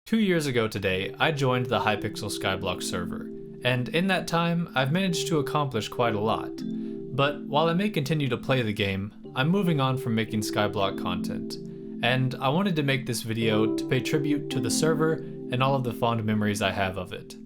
2 years ago today, I joined the Hypixel Skyblock server, and in that time, I've managed to accomplish quite a lot. But while I may continue to play the game, I'm moving on from making Skyblock content, and I wanted to make this video to pay tribute to the server and all of the fond memories I have of it.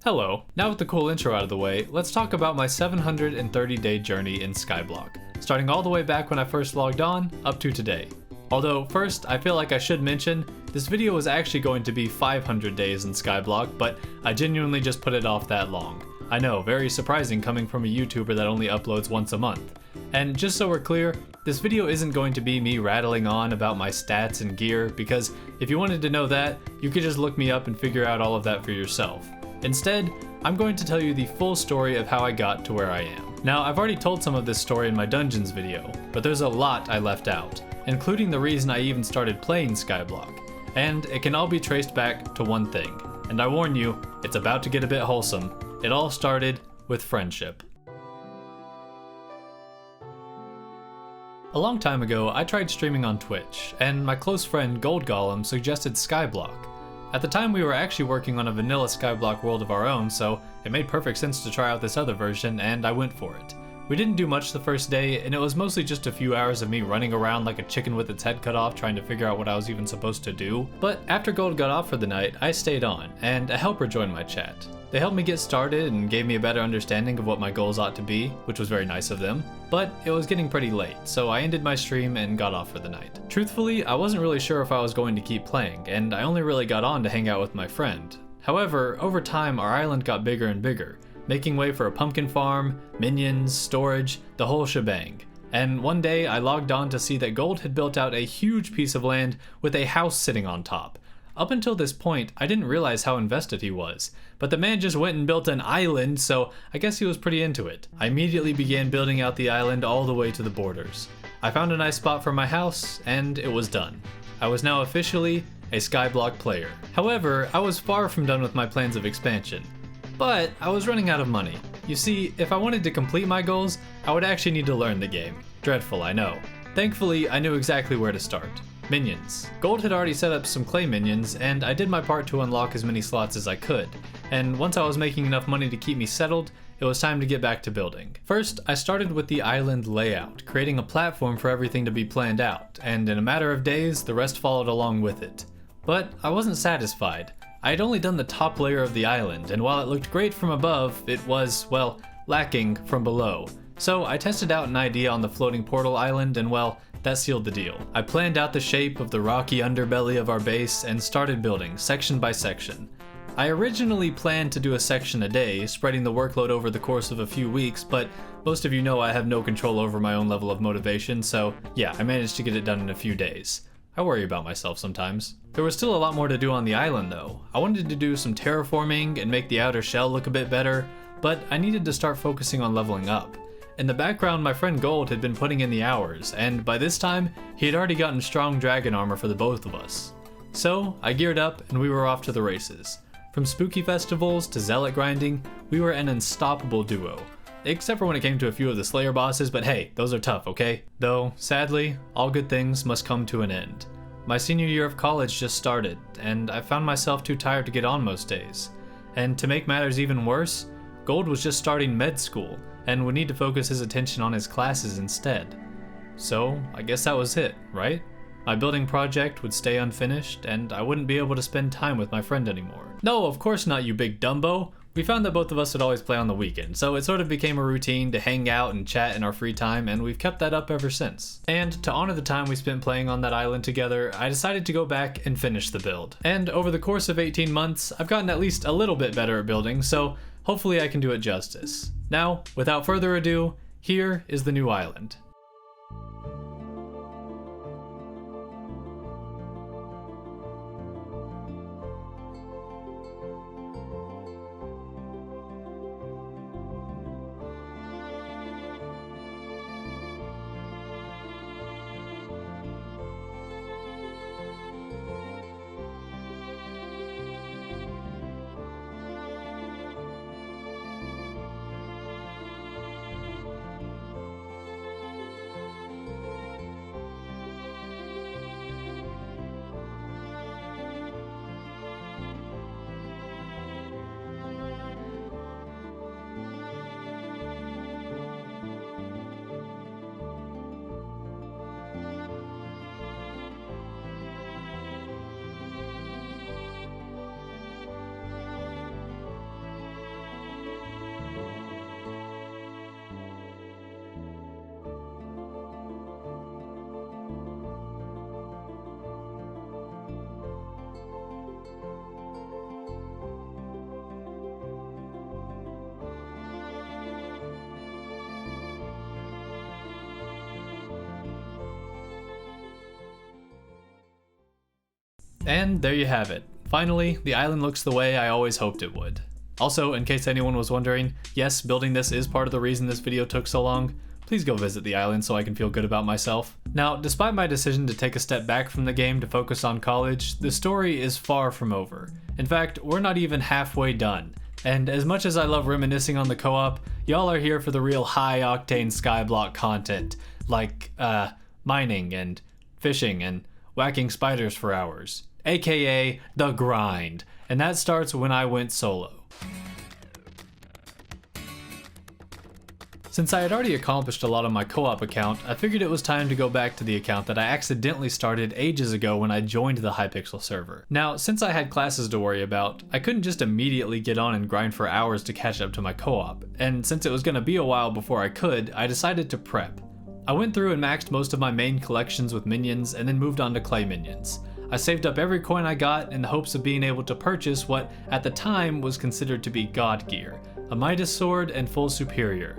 Hello, now with the cool intro out of the way, let's talk about my 730-day journey in Skyblock, starting all the way back when I first logged on, up to today. Although, first, I feel like I should mention, this video was actually going to be 500 days in Skyblock, but I genuinely just put it off that long. I know, very surprising coming from a YouTuber that only uploads once a month. And just so we're clear, this video isn't going to be me rattling on about my stats and gear, because if you wanted to know that, you could just look me up and figure out all of that for yourself. Instead, I'm going to tell you the full story of how I got to where I am. Now, I've already told some of this story in my Dungeons video, but there's a lot I left out, including the reason I even started playing Skyblock. And it can all be traced back to one thing. And I warn you, it's about to get a bit wholesome. It all started with friendship. A long time ago, I tried streaming on Twitch, and my close friend Gold Golem suggested Skyblock. At the time, we were actually working on a vanilla Skyblock world of our own, so it made perfect sense to try out this other version, and I went for it. We didn't do much the first day, and it was mostly just a few hours of me running around like a chicken with its head cut off trying to figure out what I was even supposed to do. But after Gold got off for the night, I stayed on, and a helper joined my chat. They helped me get started and gave me a better understanding of what my goals ought to be, which was very nice of them. But it was getting pretty late, so I ended my stream and got off for the night. Truthfully, I wasn't really sure if I was going to keep playing, and I only really got on to hang out with my friend. However, over time our island got bigger and bigger, making way for a pumpkin farm, minions, storage, the whole shebang. And one day I logged on to see that Gold had built out a huge piece of land with a house sitting on top. Up until this point, I didn't realize how invested he was, but the man just went and built an island, so I guess he was pretty into it. I immediately began building out the island all the way to the borders. I found a nice spot for my house, and it was done. I was now officially a Skyblock player. However, I was far from done with my plans of expansion. But I was running out of money. You see, if I wanted to complete my goals, I would actually need to learn the game. Dreadful, I know. Thankfully, I knew exactly where to start. Minions. Gold had already set up some clay minions, and I did my part to unlock as many slots as I could. And once I was making enough money to keep me settled, it was time to get back to building. First, I started with the island layout, creating a platform for everything to be planned out, and in a matter of days, the rest followed along with it. But I wasn't satisfied. I had only done the top layer of the island, and while it looked great from above, it was, well, lacking from below. So I tested out an idea on the floating portal island, and well, that sealed the deal. I planned out the shape of the rocky underbelly of our base and started building, section by section. I originally planned to do a section a day, spreading the workload over the course of a few weeks, but most of you know I have no control over my own level of motivation, so yeah, I managed to get it done in a few days. I worry about myself sometimes. There was still a lot more to do on the island though. I wanted to do some terraforming and make the outer shell look a bit better, but I needed to start focusing on leveling up. In the background, my friend Gold had been putting in the hours, and by this time, he had already gotten strong dragon armor for the both of us. So, I geared up and we were off to the races. From spooky festivals to zealot grinding, we were an unstoppable duo. Except for when it came to a few of the Slayer bosses, but hey, those are tough, okay? Though, sadly, all good things must come to an end. My senior year of college just started, and I found myself too tired to get on most days. And to make matters even worse, Gold was just starting med school, and would need to focus his attention on his classes instead. So, I guess that was it, right? My building project would stay unfinished, and I wouldn't be able to spend time with my friend anymore. No, of course not, you big Dumbo! We found that both of us would always play on the weekend, so it sort of became a routine to hang out and chat in our free time, and we've kept that up ever since. And to honor the time we spent playing on that island together, I decided to go back and finish the build. And over the course of 18 months, I've gotten at least a little bit better at building, so hopefully I can do it justice. Now, without further ado, here is the new island. And there you have it. Finally, the island looks the way I always hoped it would. Also, in case anyone was wondering, yes, building this is part of the reason this video took so long. Please go visit the island so I can feel good about myself. Now, despite my decision to take a step back from the game to focus on college, the story is far from over. In fact, we're not even halfway done. And as much as I love reminiscing on the co-op, y'all are here for the real high-octane Skyblock content, like, mining and fishing and whacking spiders for hours, aka the grind. And that starts when I went solo. Since I had already accomplished a lot on my co-op account, I figured it was time to go back to the account that I accidentally started ages ago when I joined the Hypixel server. Now, since I had classes to worry about, I couldn't just immediately get on and grind for hours to catch up to my co-op, and since it was going to be a while before I could, I decided to prep. I went through and maxed most of my main collections with minions and then moved on to clay minions. I saved up every coin I got in the hopes of being able to purchase what, at the time, was considered to be god gear, a Midas sword and full superior.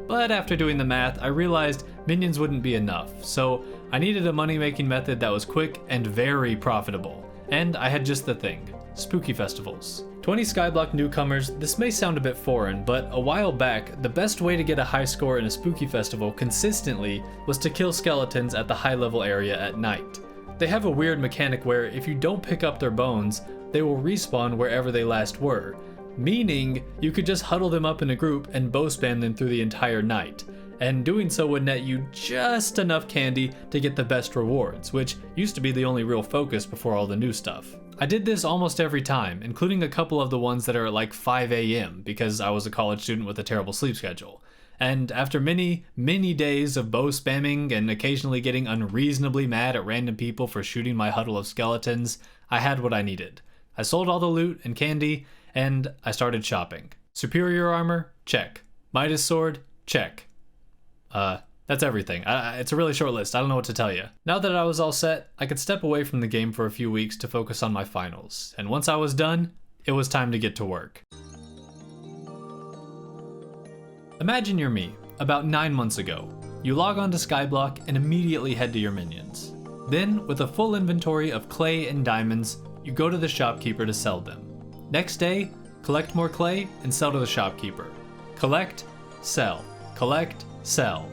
But after doing the math, I realized minions wouldn't be enough, so I needed a money-making method that was quick and very profitable. And I had just the thing: spooky festivals. 20 Skyblock newcomers, this may sound a bit foreign, but a while back, the best way to get a high score in a spooky festival consistently was to kill skeletons at the high-level area at night. They have a weird mechanic where if you don't pick up their bones, they will respawn wherever they last were. Meaning, you could just huddle them up in a group and bow spam them through the entire night, and doing so would net you just enough candy to get the best rewards, which used to be the only real focus before all the new stuff. I did this almost every time, including a couple of the ones that are at like 5 AM because I was a college student with a terrible sleep schedule. And after many days of bow spamming and occasionally getting unreasonably mad at random people for shooting my huddle of skeletons, I had what I needed. I sold all the loot and candy, and I started shopping. Superior armor? Check. Midas sword? Check. That's everything. It's a really short list, I don't know what to tell you. Now that I was all set, I could step away from the game for a few weeks to focus on my finals. And once I was done, it was time to get to work. Imagine you're me, about 9 months ago. You log on to Skyblock and immediately head to your minions. Then, with a full inventory of clay and diamonds, you go to the shopkeeper to sell them. Next day, collect more clay and sell to the shopkeeper. Collect, sell. Collect, sell.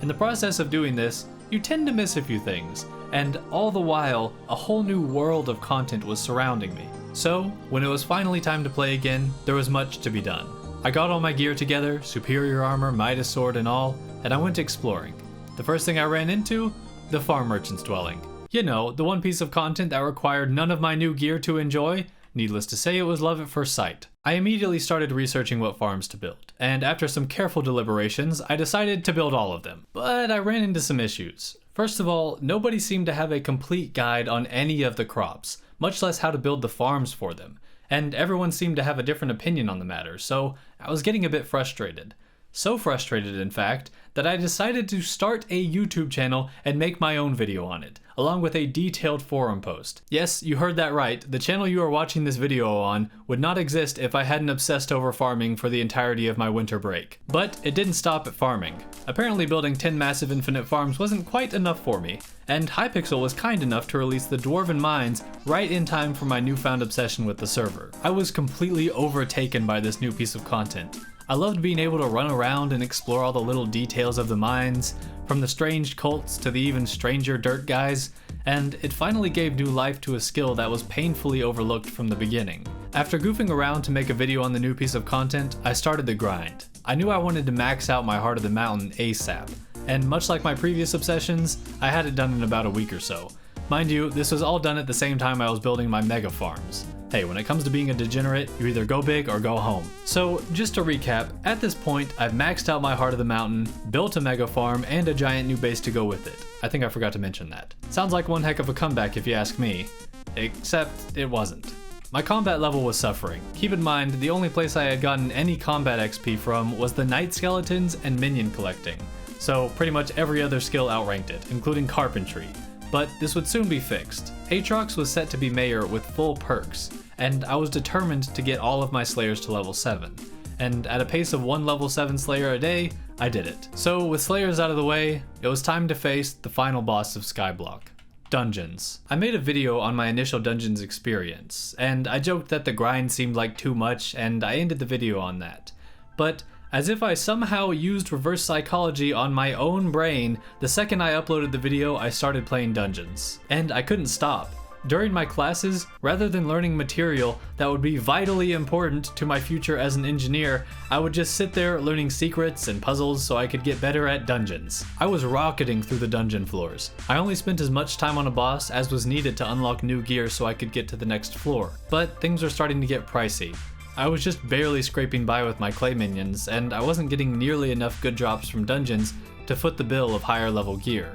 In the process of doing this, you tend to miss a few things, and all the while, a whole new world of content was surrounding me. So, when it was finally time to play again, there was much to be done. I got all my gear together, superior armor, Midas sword and all, and I went exploring. The first thing I ran into? The farm merchant's dwelling. You know, the one piece of content that required none of my new gear to enjoy. Needless to say, it was love at first sight. I immediately started researching what farms to build, and after some careful deliberations, I decided to build all of them. But I ran into some issues. First of all, nobody seemed to have a complete guide on any of the crops, much less how to build the farms for them, and everyone seemed to have a different opinion on the matter, so I was getting a bit frustrated. So frustrated, in fact, that I decided to start a YouTube channel and make my own video on it, along with a detailed forum post. Yes, you heard that right, the channel you are watching this video on would not exist if I hadn't obsessed over farming for the entirety of my winter break. But it didn't stop at farming. Apparently building 10 massive infinite farms wasn't quite enough for me, and Hypixel was kind enough to release the Dwarven Mines right in time for my newfound obsession with the server. I was completely overtaken by this new piece of content. I loved being able to run around and explore all the little details of the mines, from the strange cults to the even stranger dirt guys, and it finally gave new life to a skill that was painfully overlooked from the beginning. After goofing around to make a video on the new piece of content, I started the grind. I knew I wanted to max out my Heart of the Mountain ASAP, and much like my previous obsessions, I had it done in about a week or so. Mind you, this was all done at the same time I was building my mega farms. Hey, when it comes to being a degenerate, you either go big or go home. So, just to recap, at this point, I've maxed out my Heart of the Mountain, built a mega farm, and a giant new base to go with it. I think I forgot to mention that. Sounds like one heck of a comeback if you ask me. Except, it wasn't. My combat level was suffering. Keep in mind, the only place I had gotten any combat XP from was the night skeletons and minion collecting. So, pretty much every other skill outranked it, including carpentry. But this would soon be fixed. Aatrox was set to be mayor with full perks, and I was determined to get all of my slayers to level 7. And at a pace of 1 level 7 slayer a day, I did it. So with slayers out of the way, it was time to face the final boss of Skyblock, Dungeons. I made a video on my initial dungeons experience, and I joked that the grind seemed like too much, and I ended the video on that. But as if I somehow used reverse psychology on my own brain, the second I uploaded the video, I started playing dungeons. And I couldn't stop. During my classes, rather than learning material that would be vitally important to my future as an engineer, I would just sit there learning secrets and puzzles so I could get better at dungeons. I was rocketing through the dungeon floors. I only spent as much time on a boss as was needed to unlock new gear so I could get to the next floor. But things were starting to get pricey. I was just barely scraping by with my clay minions, and I wasn't getting nearly enough good drops from dungeons to foot the bill of higher level gear.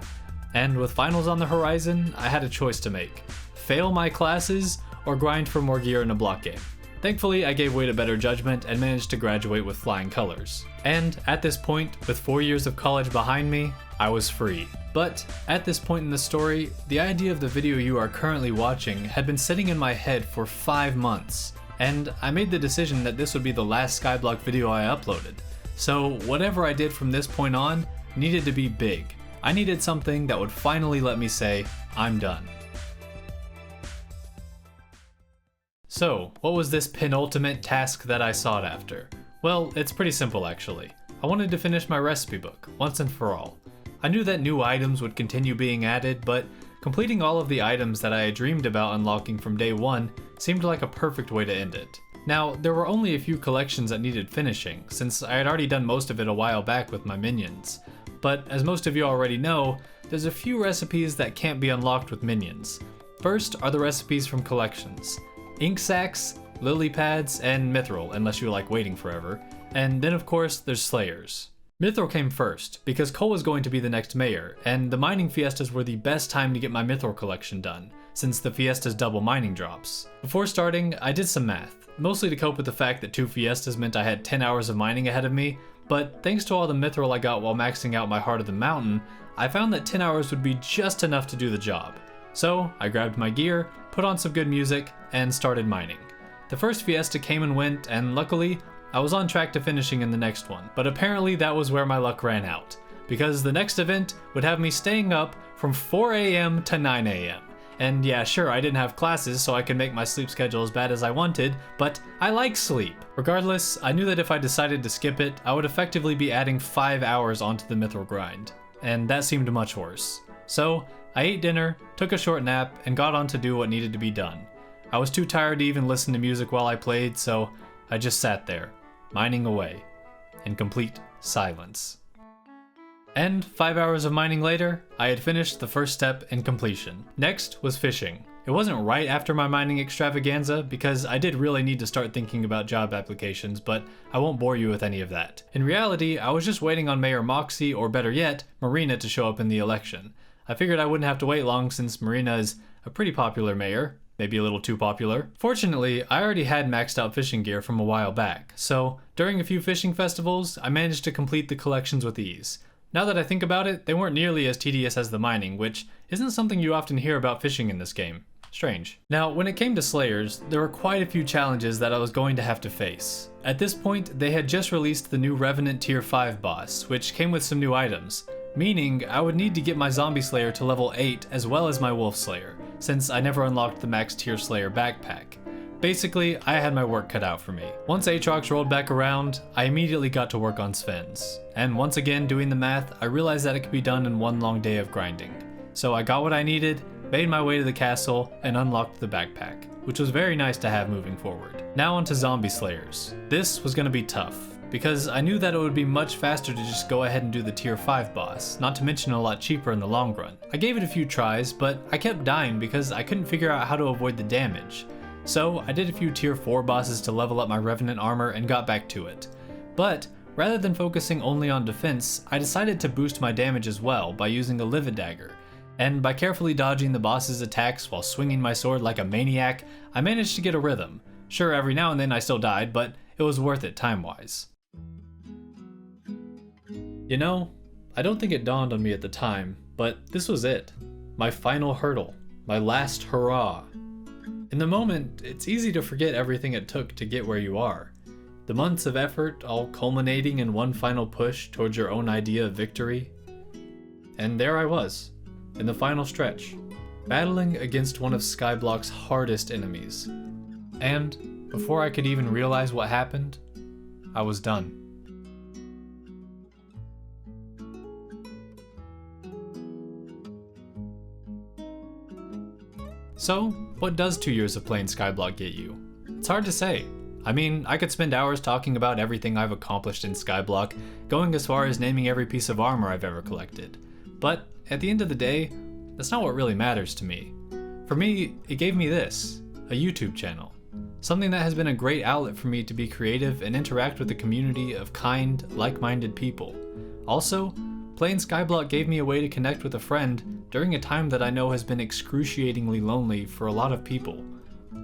And with finals on the horizon, I had a choice to make. Fail my classes, or grind for more gear in a block game. Thankfully, I gave way to better judgment and managed to graduate with flying colors. And at this point, with 4 years of college behind me, I was free. But at this point in the story, the idea of the video you are currently watching had been sitting in my head for 5 months, and I made the decision that this would be the last Skyblock video I uploaded. So whatever I did from this point on needed to be big. I needed something that would finally let me say, I'm done. So, what was this penultimate task that I sought after? Well, it's pretty simple actually. I wanted to finish my recipe book, once and for all. I knew that new items would continue being added, but completing all of the items that I had dreamed about unlocking from day one seemed like a perfect way to end it. Now, there were only a few collections that needed finishing, since I had already done most of it a while back with my minions. But as most of you already know, there's a few recipes that can't be unlocked with minions. First are the recipes from collections. Ink sacs, lily pads, and mithril, unless you like waiting forever. And then of course, there's slayers. Mithril came first, because Cole was going to be the next mayor, and the mining fiestas were the best time to get my mithril collection done, since the fiestas double mining drops. Before starting, I did some math, mostly to cope with the fact that 2 fiestas meant I had 10 hours of mining ahead of me, but thanks to all the mithril I got while maxing out my Heart of the Mountain, I found that 10 hours would be just enough to do the job. So I grabbed my gear, put on some good music, and started mining. The first fiesta came and went, and luckily, I was on track to finishing in the next one, but apparently that was where my luck ran out, because the next event would have me staying up from 4 AM to 9 AM. And yeah, sure, I didn't have classes, so I could make my sleep schedule as bad as I wanted, but I like sleep. Regardless, I knew that if I decided to skip it, I would effectively be adding 5 hours onto the mithril grind, and that seemed much worse. So, I ate dinner, took a short nap, and got on to do what needed to be done. I was too tired to even listen to music while I played, so I just sat there, mining away, in complete silence. And 5 hours of mining later, I had finished the first step in completion. Next was fishing. It wasn't right after my mining extravaganza, because I did really need to start thinking about job applications, but I won't bore you with any of that. In reality, I was just waiting on Mayor Moxie, or better yet, Marina, to show up in the election. I figured I wouldn't have to wait long since Marina is a pretty popular mayor, maybe a little too popular. Fortunately, I already had maxed out fishing gear from a while back, so during a few fishing festivals, I managed to complete the collections with ease. Now that I think about it, they weren't nearly as tedious as the mining, which isn't something you often hear about fishing in this game. Strange. Now, when it came to Slayers, there were quite a few challenges that I was going to have to face. At this point, they had just released the new Revenant Tier 5 boss, which came with some new items, meaning I would need to get my Zombie Slayer to level 8 as well as my Wolf Slayer, since I never unlocked the Max Tier Slayer backpack. Basically, I had my work cut out for me. Once Aatrox rolled back around, I immediately got to work on Sven's. And once again, doing the math, I realized that it could be done in one long day of grinding. So I got what I needed, made my way to the castle, and unlocked the backpack, which was very nice to have moving forward. Now onto Zombie Slayers. This was going to be tough, because I knew that it would be much faster to just go ahead and do the Tier 5 boss, not to mention a lot cheaper in the long run. I gave it a few tries, but I kept dying because I couldn't figure out how to avoid the damage. So I did a few Tier 4 bosses to level up my Revenant armor and got back to it. But rather than focusing only on defense, I decided to boost my damage as well by using a Livid Dagger. And by carefully dodging the boss's attacks while swinging my sword like a maniac, I managed to get a rhythm. Sure, every now and then I still died, but it was worth it time-wise. You know, I don't think it dawned on me at the time, but this was it. My final hurdle. My last hurrah. In the moment, it's easy to forget everything it took to get where you are. The months of effort all culminating in one final push towards your own idea of victory. And there I was, in the final stretch, battling against one of Skyblock's hardest enemies. And before I could even realize what happened, I was done. So, what does 2 years of playing Skyblock get you? It's hard to say. I mean, I could spend hours talking about everything I've accomplished in Skyblock, going as far as naming every piece of armor I've ever collected. But at the end of the day, that's not what really matters to me. For me, it gave me this, a YouTube channel. Something that has been a great outlet for me to be creative and interact with a community of kind, like-minded people. Also, playing Skyblock gave me a way to connect with a friend during a time that I know has been excruciatingly lonely for a lot of people.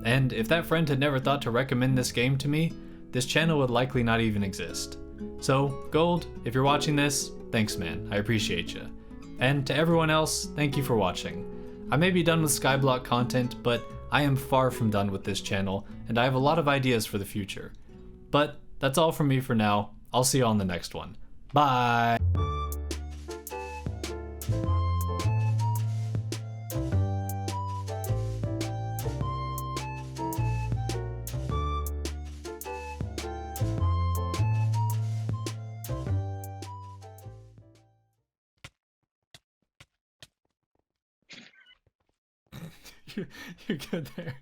And if that friend had never thought to recommend this game to me, this channel would likely not even exist. So, Gold, if you're watching this, thanks man, I appreciate you. And to everyone else, thank you for watching. I may be done with Skyblock content, but I am far from done with this channel, and I have a lot of ideas for the future. But that's all from me for now. I'll see you on the next one. Bye! You're good there.